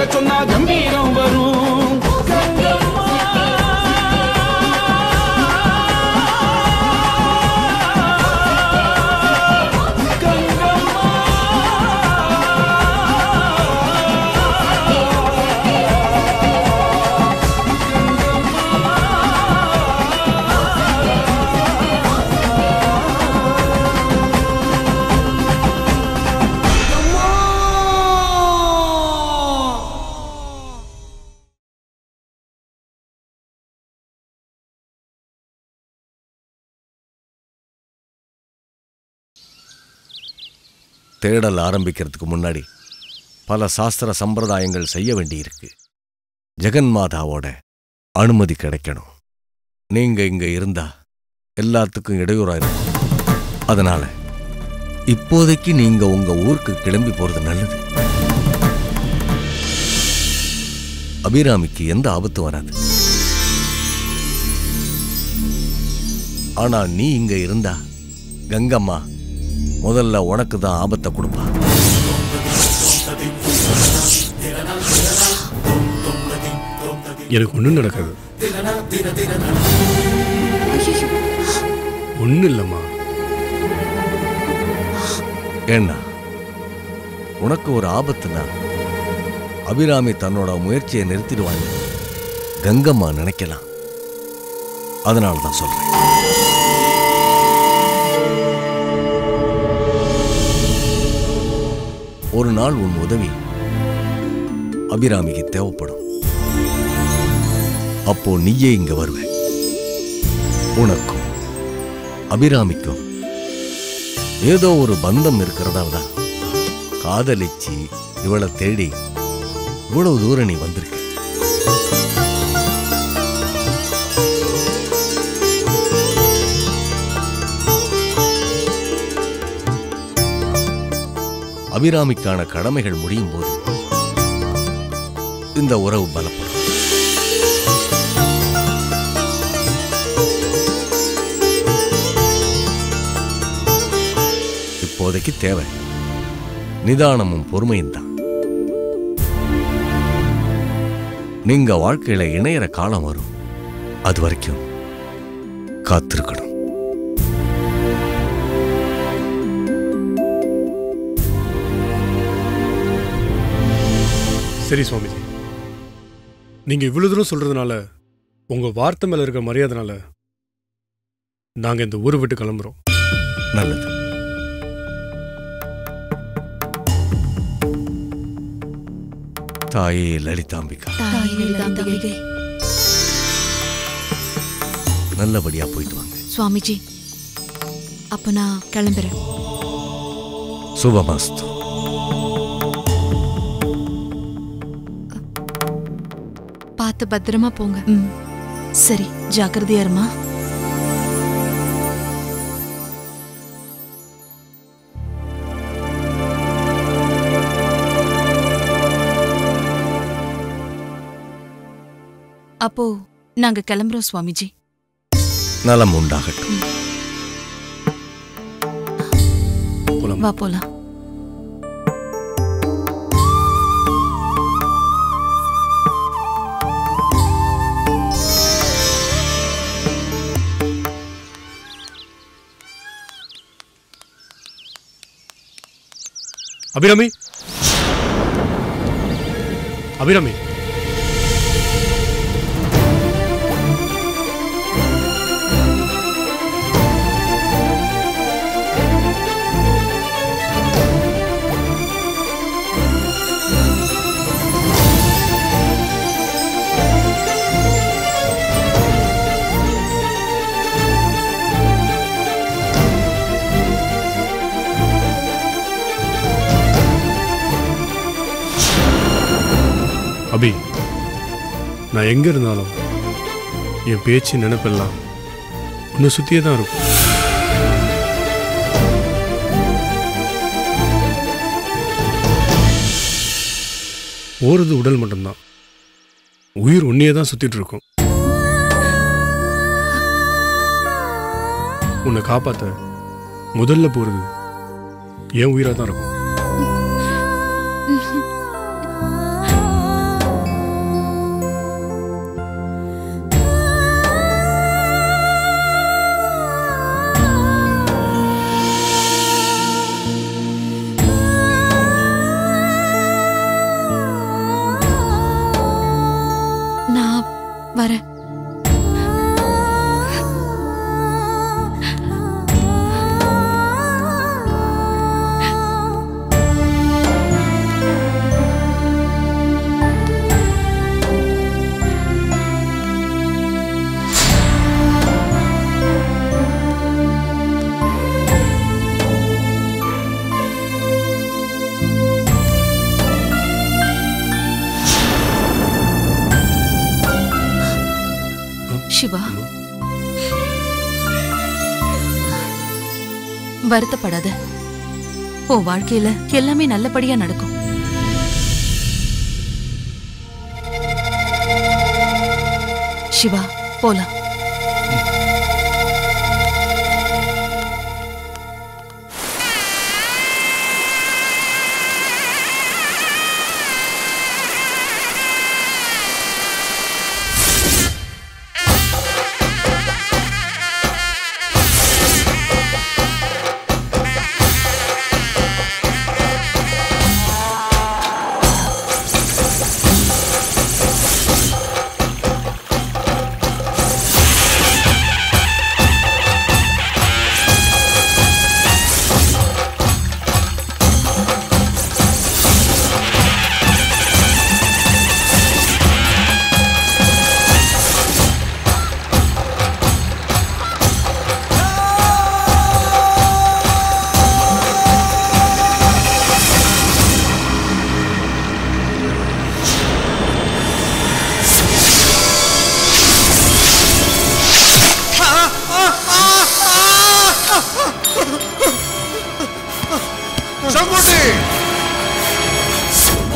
பேரை சொன்னா கம்பீரம் வரும். தேடல் ஆரம்பிக்கிறதுக்கு முன்னாடி பல சாஸ்திர சம்பிரதாயங்கள் செய்ய வேண்டியிருக்கு. ஜெகன்மாதாவோட அனுமதி கிடைக்கணும். நீங்க இங்க இருந்தா எல்லாத்துக்கும் இடையூறா இருக்கும். அதனால இப்போதைக்கு நீங்க உங்க ஊருக்கு கிளம்பி போறது நல்லது. அபிராமிக்கு எந்த ஆபத்து வராது. ஆனா நீ இங்க இருந்தா கங்கம்மா முதல்ல உனக்கு தான் ஆபத்தை கொடுப்பா. எனக்கு ஒன்றும் நடக்காது. ஒன்றும் இல்லைம்மா. ஏன்னா உனக்கு ஒரு ஆபத்துனா அபிராமி தன்னோட முயற்சியை நிறுத்திடுவாங்க கங்கம்மா நினைக்கலாம். அதனால தான் சொல்றேன். ஒரு நாள் உன் உதவி அபிராமிக்கு தேவைப்படும். அப்போ நீயே இங்க வருவ. உனக்கும் அபிராமிக்கும் ஏதோ ஒரு பந்தம் இருக்கிறதால தான் காதலிச்சு இவளை தேடி இவ்வளவு தூரம் நீ வந்திருக்க. அபிராமிக்கான கடமைகள் முடியும் போது இந்த உறவு பலப்படும். இப்போதைக்கு தேவை நிதானமும் பொறுமையும் தான். நீங்க வாழ்க்கையில இணையற காலம் வரும். அது வரைக்கும் காத்திருக்கணும். சரி சுவாமிஜி, நீங்க இவ்வளவு தூரம் சொல்றதுனால, உங்க வார்த்தை மேல இருக்க மரியாதைனால நாங்க இந்த ஊரை விட்டு கிளம்புறோம். நல்லது. தாயே லலிதாம்பிகா, நல்லபடியா போயிட்டு வாங்க. சுவாமிஜி, அப்ப நான் கிளம்புறேன். சுபமஸ்து. பார்த்து பத்திரமா போங்க. சரி, ஜாக்கிரதையா இருமா. அப்போ நாங்க கிளம்புறோம் சுவாமிஜி. நலம் உண்டாகட்டும். வா போலாம். அபிராமி, அபிராமி, அபி, நான் எங்க இருந்தாலும் என் பேச்சு நினைப்பெல்லாம் உன்னை சுத்தியே தான் இருக்கும். ஓடுறது உடல் மட்டும்தான், உயிர் உன்னையே தான் சுத்திட்டு இருக்கும். உன்னை காப்பாத்த முதல்ல போறது என் உயிரா தான் இருக்கும். சிவா, வருத்தப்படாத. உன் வாழ்க்கையில எல்லாமே நல்லபடியா நடக்கும். சிவா, போலாம்.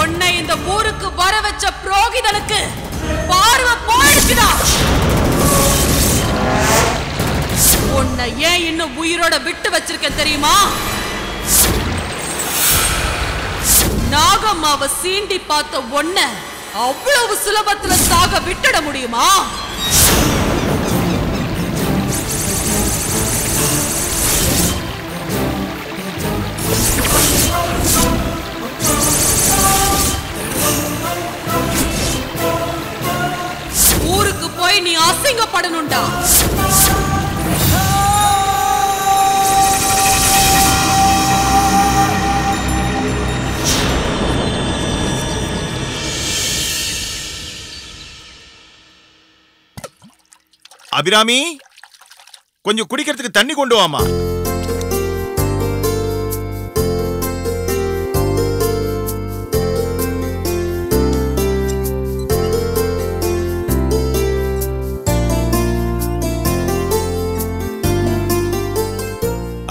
உன்னை இந்த ஊருக்கு வர வச்ச புரோகிதனுக்கு பார்வை போயிடுச்சுடா. உன்னை ஏன் இன்னும் உயிரோட விட்டு வச்சிருக்க தெரியுமா? நாகம்மாவை சீண்டி பார்த்த உன்னை அவ்வளவு சுலபத்துல சாக விட்டுட முடியுமா? ஊருக்கு போய் நீ அசிங்கப்படணும்டா. அபிராமி, கொஞ்சம் குடிக்கிறதுக்கு தண்ணி கொண்டு வாமா.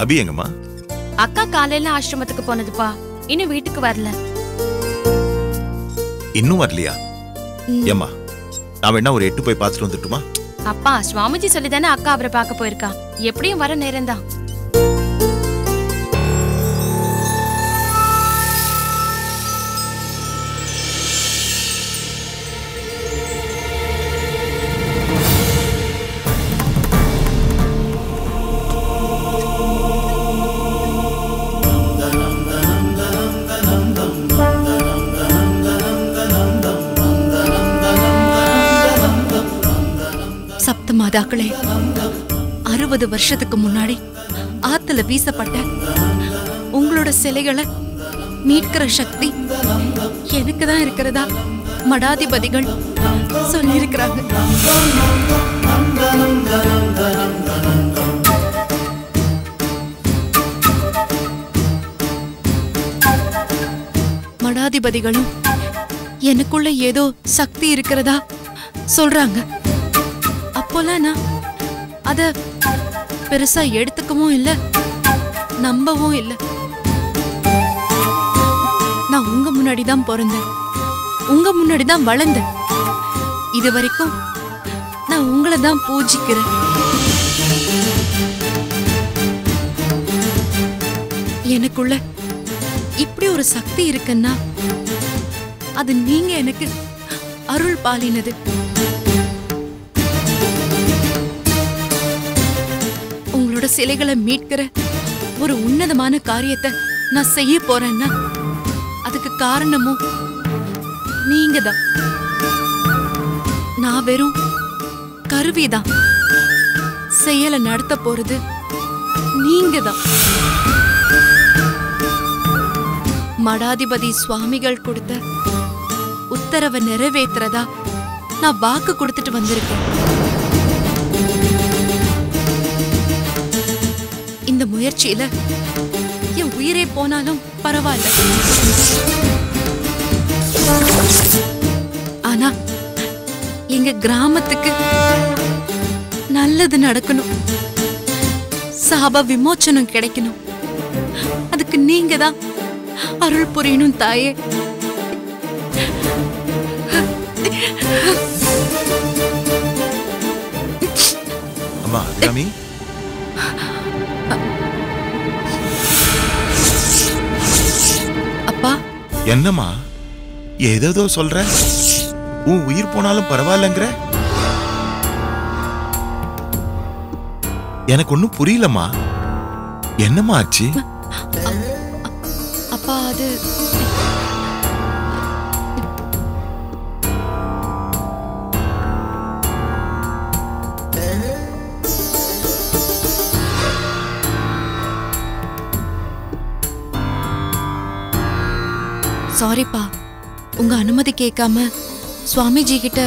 அபி எங்கம்மா? அக்கா காலையில ஆசிரமத்துக்கு போனதுப்பா, இன்னும் வீட்டுக்கு வரல. இன்னும் வரலையா? ஏம்மா, நான் வேணா ஒரு 8 போய் பார்த்துட்டு வந்துட்டுமா? அப்பா, சுவாமிஜி சொல்லிதானே அக்கா அவரை பார்க்க போயிருக்கா. எப்படியும் வர நேரம்தான். மாதாக்களே, 60 வருஷத்துக்கு முன்னாடி ஆத்துல வீசப்பட்ட உங்களோட சிலைகளை மீட்கிற சக்தி எனக்கு தான் இருக்கிறதா மடாதிபதிகள் சொல்லியிருக்கிறாங்க. மடாதிபதிகளும் எனக்குள்ள ஏதோ சக்தி இருக்கிறதா சொல்றாங்க. அப்போலாம் நான் அத பெருசா எடுத்துக்கவும் இல்ல, நம்பவும் இல்ல. நான் உங்க முன்னாடி தான் பிறந்தேன், உங்க முன்னாடி தான் வளர்ந்தேன். இது வரைக்கும் நான் உங்களை தான் பூஜிக்கிறேன். எனக்குள்ள இப்படி ஒரு சக்தி இருக்குன்னா அது நீங்க எனக்கு அருள் பாலினது. உங்களோட சிலைகளை மீட்கிற ஒரு உன்னதமான காரியத்தை நான் செய்ய போறேன்னா அதுக்கு காரணமும் நீங்க தான். நான் வெறும் கருவிதான், செயலை நடத்த போறது நீங்க தான். மடாதிபதி சுவாமிகள் கொடுத்த உத்தரவை நிறைவேற்றுறதா நான் வாக்கு கொடுத்துட்டு வந்திருக்கேன். இந்த முயற்சியில என் உயிரே போனாலும் பரவாயில்ல. ஆனா எங்க கிராமத்துக்கு நல்லது நடக்கணும், சாப விமோச்சனம் கிடைக்கணும். அதுக்கு நீங்க தான் அருள் புரியணும் தாயே. அம்மா அபிராமி, அப்பா, என்னம்மா ஏதேதோ சொல்ற? உன் உயிர் போனாலும் பரவாயில்லங்கிற? எனக்கு ஒன்னும் புரியலம்மா. என்னம்மா ஆச்சு? அப்பா அது சாரிப்பா, உங்க அனுமதி கேட்காம சுவாமிஜி கிட்ட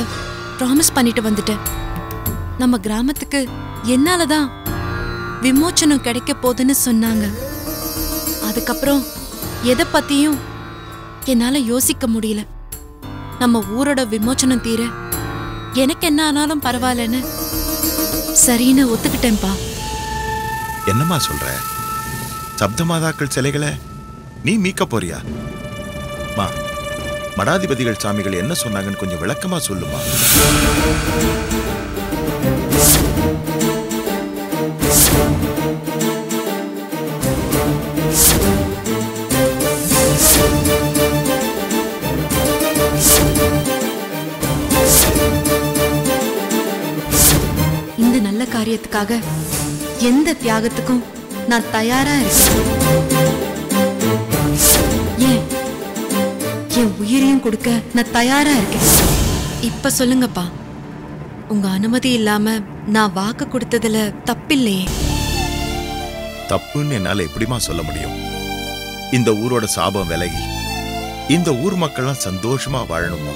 ப்ராமிஸ் பண்ணிட்டு வந்துட்டேன். நம்ம கிராமத்துக்கு என்னாலதான் விமோச்சனம் கிடைக்க போகுதுன்னு சொன்னாங்க. அதுக்கப்புறம் எதை பத்தியும் என்னால யோசிக்க முடியல. நம்ம ஊரோட விமோச்சனம் தீர எனக்கு என்ன ஆனாலும் பரவாயில்லன்னு சரின்னு ஒத்துக்கிட்டேன்பா. என்னம்மா சொல்ற? சப்தமாதாக்கள் சிலைகளை நீ மீட்க போறியா? மா, மடாதிபதிகள் சாமிகள் என்ன சொன்னாங்கன்னு கொஞ்சம் விளக்கமா சொல்லுமா. இந்த நல்ல காரியத்துக்காக எந்த தியாகத்துக்கும் நான் தயாரா இருக்கேன். ஏன் என் உயிரையும் கொடுக்க நான் தயாரா இருக்கேன். இப்ப சொல்லுங்கப்பா, உங்க அனுமதி இல்லாம நான் வாக்கு கொடுத்ததுல தப்பில்லையே? தப்புன்னு என்னால எப்படிமா சொல்ல முடியும்? இந்த ஊரோட சாபம் விலகி இந்த ஊர் மக்கள்லாம் சந்தோஷமா வாழணுமா.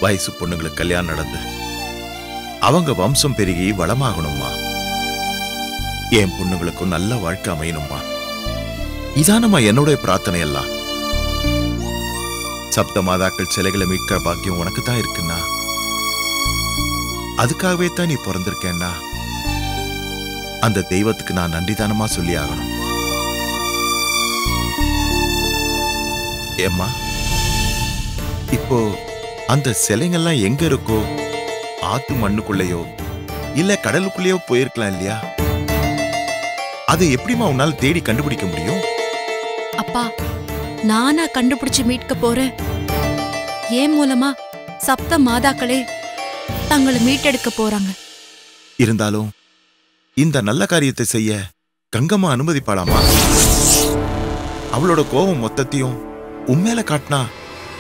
வயசு பொண்ணுங்களுக்கு கல்யாணம் நடந்து அவங்க வம்சம் பெருகி வளமாகணுமா. என் பொண்ணுங்களுக்கும் நல்ல வாழ்க்கை அமையணுமா. இதானம்மா என்னோட பிரார்த்தனை எல்லாம். சப்த மாதாக்கள் சிலைகளை மீட்கிற பாக்கியம் உனக்கு தான் இருக்குன்னா, அதுக்காகவே தான் நீ பிறந்திருக்கேன்னா அந்த தெய்வத்துக்கு நான் நன்றிதானமா சொல்லி ஆகணும். ஏம்மா, இப்போ அந்த சிலைங்கள்லாம் எங்க இருக்கோ, ஆத்து மண்ணுக்குள்ளேயோ இல்ல கடலுக்குள்ளேயோ போயிருக்கலாம் இல்லையா? அதை எப்படிமா உன்னால தேடி கண்டுபிடிக்க முடியும்? அப்பா, நானா கண்டுபிடிச்சு மீட்க போறேன். ஏன் மூலமா சப்த மாதாக்களே தங்களை மீட்டெடுக்க போறாங்க. இருந்தாலும் இந்த நல்ல காரியத்தை செய்ய கங்கம்மா அனுமதிப்பாளாமா? அவளோட கோபம் மொத்தத்தையும் உண்மையில காட்டினா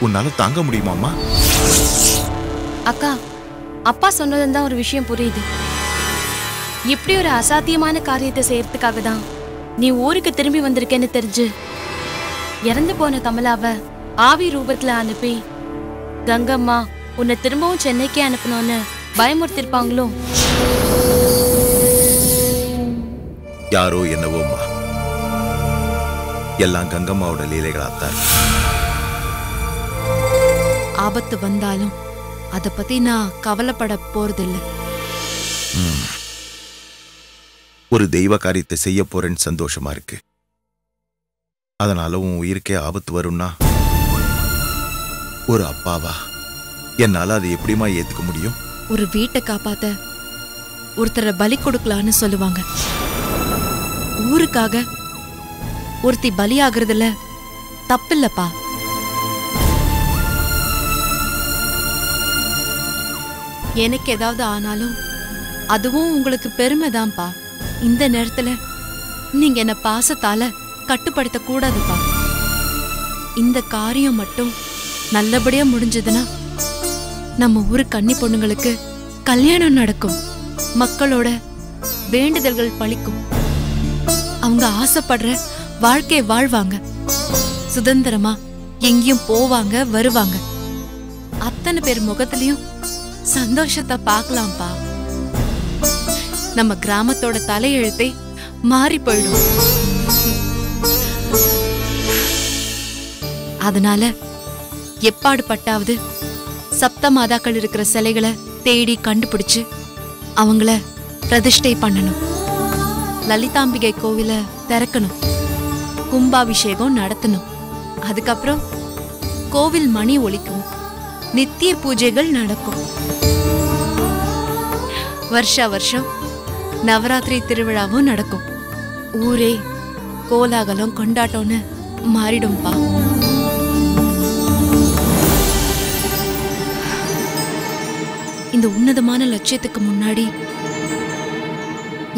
உன்னால தாங்க முடியுமாமா? அக்கா, அப்பா சொன்னதுதான் ஒரு விஷயம் புரியுது. இப்படி ஒரு அசாத்தியமான காரியத்தை செய்யறதுக்காக தான் நீ ஊருக்கு திரும்பி வந்திருக்கேன்னு தெரிஞ்சு இறந்து போன கமலாவை ஆவி ரூபத்துல அனுப்பி கங்கம்மா உன்னை திரும்பவும் சென்னைக்கே அனுப்பணும்னு பயமுறுத்திருப்பாங்களோ? யாரோ என்னவோமா, எல்லாம் கங்கம்மாவோட லீலைகளாத்தான். ஆபத்து வந்தாலும் அத பத்தி நான் கவலைப்பட போறதில்லை. ஒரு தெய்வ காரியத்தை செய்ய போறேன்னு சந்தோஷமா இருக்கு. அதனால உன் உயிருக்கே ஆபத்து வரும்னா ஒரு அப்பாவா என்னால அதை எப்படிமா ஏத்துக்க முடியும்? ஒரு வீட்டை காப்பாத்த ஒருத்தரை பலி கொடுக்கலான்னு சொல்லுவாங்க. ஊருக்காக ஒருத்தி பலியாகிறதுல தப்பில்லப்பா. எனக்கு ஏதாவது ஆனாலும் அதுவும் உங்களுக்கு பெருமைதான்ப்பா. இந்த நேரத்துல நீங்க என்ன பாசத்தால கட்டுப்படுத்த கூடாதுப்பா. இந்த காரியம் மட்டும் நல்லபடியா முடிஞ்சதுன்னா நம்ம ஊரு கன்னி பொண்ணுங்களுக்கு கல்யாணம் நடக்கும். மக்களோட வேண்டுதல்கள் பலிக்கும். அவங்க ஆசைப்படுற வாழ்க்கையை வாழ்வாங்க. சுதந்திரமா எங்கேயும் போவாங்க வருவாங்க. அத்தனை பேர் முகத்திலையும் சந்தோஷத்தை பார்க்கலாம்ப்பா. நம்ம கிராமத்தோட தலையெழுத்தை மாறி போயிடும். அதனால எப்பாடு பட்டாவது சப்த மாதாக்கள் இருக்கிற சிலைகளை தேடி கண்டுபிடிச்சு அவங்கள பிரதிஷ்டை பண்ணணும். லலிதாம்பிகை கோவில திறக்கணும். கும்பாபிஷேகம் நடத்தணும். அதுக்கப்புறம் கோவில் மணி ஒலிக்கும். நித்திய பூஜைகள் நடக்கும். வருஷா வருஷம் நவராத்திரி திருவிழாவும் நடக்கும். ஊரே கோலாகலம் கொண்டாட்டம்னு மாறிடும்பா. இந்த உன்னதமான லட்சியத்துக்கு முன்னாடி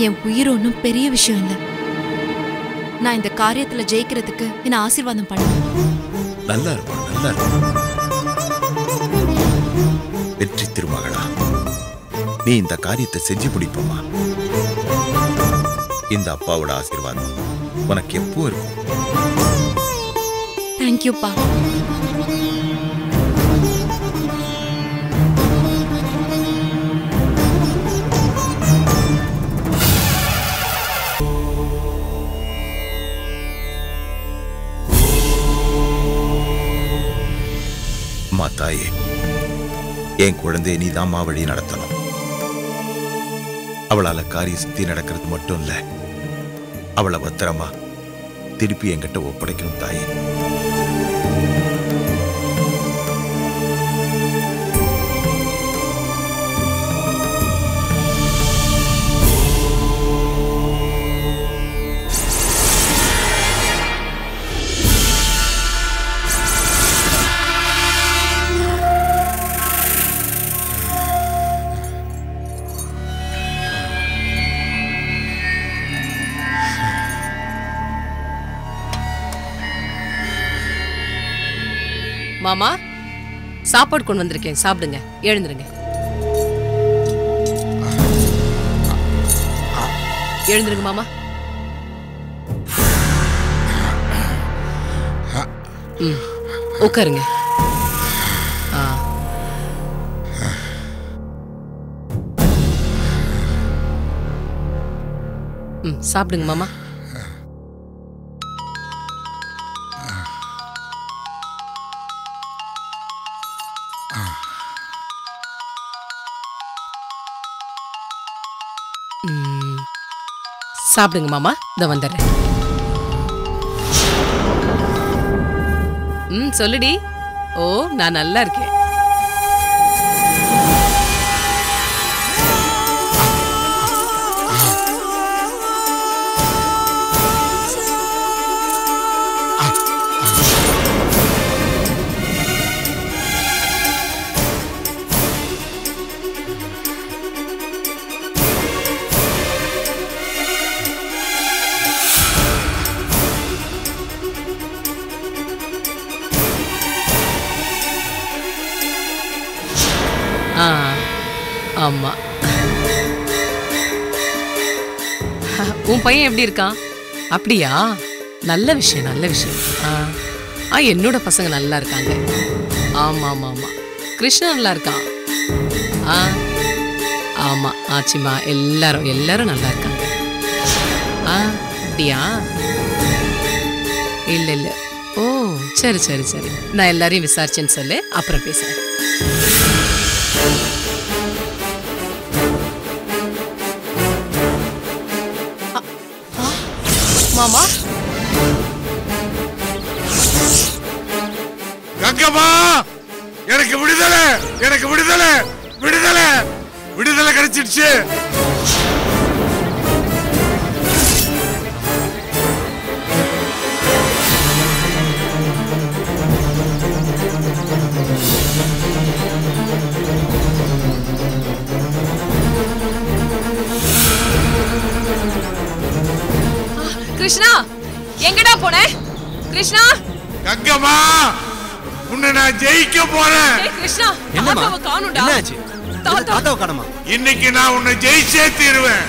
என் உயிர் ஒன்றும் பெரிய விஷயம் இல்லை. நான் இந்த காரியத்துல ஜெயிக்கிறதுக்கு என்ன ஆசீர்வாதம் பண்ணுவேன். நல்லா இருக்கும், நல்லா இருக்கும். வெற்றி திருமகளா, நீ இந்த காரியத்தை செஞ்சு முடிப்போமா? இந்த அப்பாவோட ஆசீர்வாதம் உனக்கு எப்போ இருக்கும். தேங்க்யூப்பா. அம்மா தாயே, என் குழந்தைய நீதாம்மா வழி நடத்தணும். அவளால காரிய சித்தி நடக்கிறது மட்டும் இல்ல, அவளை பத்திரமா திருப்பி என்கிட்ட ஒப்படைக்கணும் தாயே. மாமா, சாப்பாடு கொண்டு வந்திருக்கேன், சாப்பிடுங்க. எழுந்துருங்க, எழுந்துருங்க மாமா. உட்காருங்க. சாப்பிடுங்க மாமா. சாப்பிடுங்க மாமா, இத வந்துடுறேன். சொல்லுடி. ஓ, நான் நல்லா இருக்கேன். ஆமா, உன் பையன் எப்படி இருக்கான்? அப்படியா? நல்ல விஷயம், நல்ல விஷயம். என்னோட பசங்க நல்லா இருக்காங்க. ஆமா ஆமா ஆமா, கிருஷ்ணா நல்லா இருக்கான். ஆமா, ஆச்சிமா, எல்லாரும் எல்லாரும் நல்லா இருக்காங்க. அப்படியா? இல்ல இல்ல. ஓ, சரி சரி சரி, நான் எல்லாரையும் விசாரிச்சேன்னு சொல்லு, அப்புறம் பேசுறேன். மாமா, கங்கம்மா, எனக்கு விடுதலை, எனக்கு விடுதலை, விடுதலை, விடுதலை கிடைச்சிடுச்சு. கிருஷ்ணா, எங்கடா போன? கிருஷ்ணா, கங்கம்மா, உன்னை நான் ஜெயிக்க போறேன். கிருஷ்ணா, தாத்தாவை காணும்டா. என்னாச்சு? தாத்தாவை காணுமா? இன்னைக்கு நான் உன்னை ஜெயிச்சே தீருவேன்.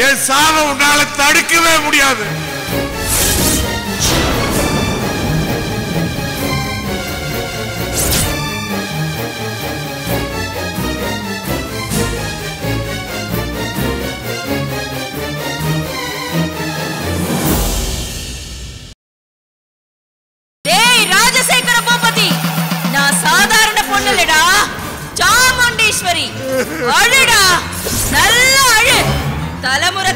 என் சாவை உன்னால தடுக்கவே முடியாது. அழுடா, நல்லா அழு. தலைமுறை